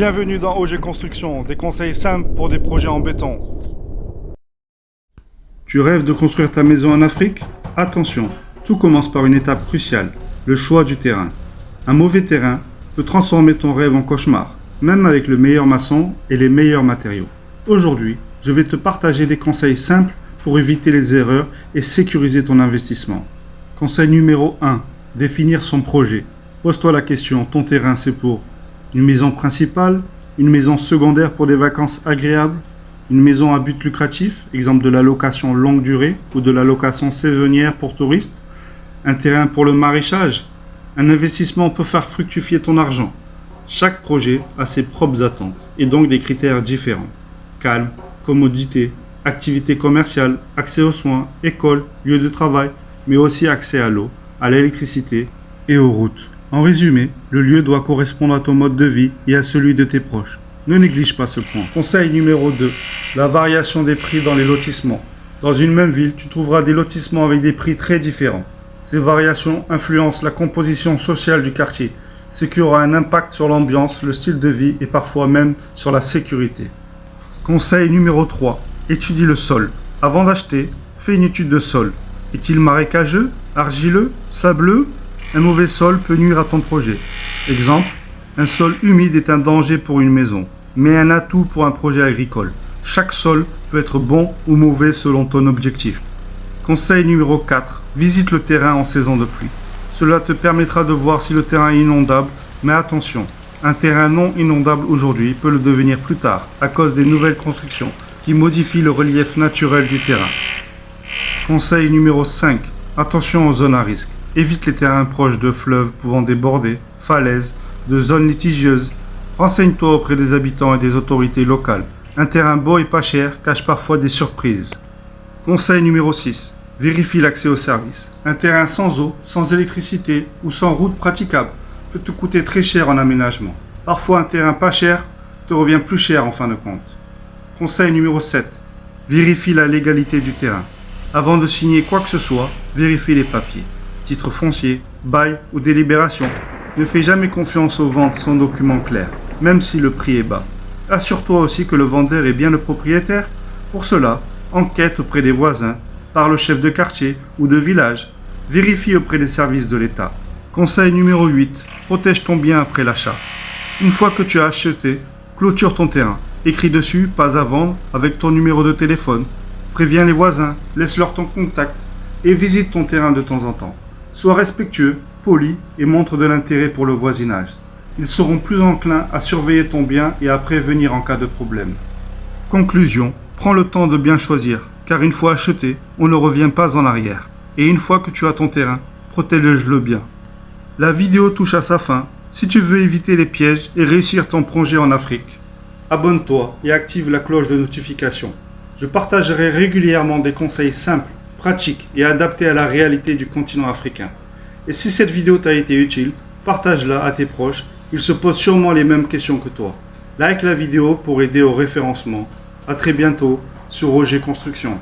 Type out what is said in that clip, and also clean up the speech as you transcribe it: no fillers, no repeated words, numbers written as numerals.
Bienvenue dans OG Construction, des conseils simples pour des projets en béton. Tu rêves de construire ta maison en Afrique? Attention, tout commence par une étape cruciale, le choix du terrain. Un mauvais terrain peut transformer ton rêve en cauchemar, même avec le meilleur maçon et les meilleurs matériaux. Aujourd'hui, je vais te partager des conseils simples pour éviter les erreurs et sécuriser ton investissement. Conseil numéro 1, définir son projet. Pose-toi la question, ton terrain c'est pour une maison principale, une maison secondaire pour des vacances agréables, une maison à but lucratif, exemple de la location longue durée ou de la location saisonnière pour touristes, un terrain pour le maraîchage. Un investissement peut faire fructifier ton argent. Chaque projet a ses propres attentes et donc des critères différents. Calme, commodité, activité commerciale, accès aux soins, école, lieu de travail, mais aussi accès à l'eau, à l'électricité et aux routes. En résumé, le lieu doit correspondre à ton mode de vie et à celui de tes proches. Ne néglige pas ce point. Conseil numéro 2. La variation des prix dans les lotissements. Dans une même ville, tu trouveras des lotissements avec des prix très différents. Ces variations influencent la composition sociale du quartier, ce qui aura un impact sur l'ambiance, le style de vie et parfois même sur la sécurité. Conseil numéro 3. Étudie le sol. Avant d'acheter, fais une étude de sol. Est-il marécageux, argileux, sableux? Un mauvais sol peut nuire à ton projet. Exemple, un sol humide est un danger pour une maison, mais un atout pour un projet agricole. Chaque sol peut être bon ou mauvais selon ton objectif. Conseil numéro 4. Visite le terrain en saison de pluie. Cela te permettra de voir si le terrain est inondable, mais attention, un terrain non inondable aujourd'hui peut le devenir plus tard à cause des nouvelles constructions qui modifient le relief naturel du terrain. Conseil numéro 5. Attention aux zones à risque. Évite les terrains proches de fleuves pouvant déborder, falaises, de zones litigieuses. Renseigne-toi auprès des habitants et des autorités locales. Un terrain beau et pas cher cache parfois des surprises. Conseil numéro 6. Vérifie l'accès aux services. Un terrain sans eau, sans électricité ou sans route praticable peut te coûter très cher en aménagement. Parfois un terrain pas cher te revient plus cher en fin de compte. Conseil numéro 7. Vérifie la légalité du terrain. Avant de signer quoi que ce soit, vérifie les papiers. Titre foncier, bail ou délibération. Ne fais jamais confiance aux ventes sans document clair, même si le prix est bas. Assure-toi aussi que le vendeur est bien le propriétaire. Pour cela, enquête auprès des voisins, parle au chef de quartier ou de village. Vérifie auprès des services de l'État. Conseil numéro 8. Protège ton bien après l'achat. Une fois que tu as acheté, clôture ton terrain. Écris dessus, pas à vendre, avec ton numéro de téléphone. Préviens les voisins, laisse-leur ton contact et visite ton terrain de temps en temps. Sois respectueux, poli et montre de l'intérêt pour le voisinage. Ils seront plus enclins à surveiller ton bien et à prévenir en cas de problème. Conclusion, prends le temps de bien choisir, car une fois acheté, on ne revient pas en arrière. Et une fois que tu as ton terrain, protège-le bien. La vidéo touche à sa fin. Si tu veux éviter les pièges et réussir ton projet en Afrique, abonne-toi et active la cloche de notification. Je partagerai régulièrement des conseils simples, pratiques et adaptés à la réalité du continent africain. Et si cette vidéo t'a été utile, partage-la à tes proches, ils se posent sûrement les mêmes questions que toi. Like la vidéo pour aider au référencement. À très bientôt sur OG Construction.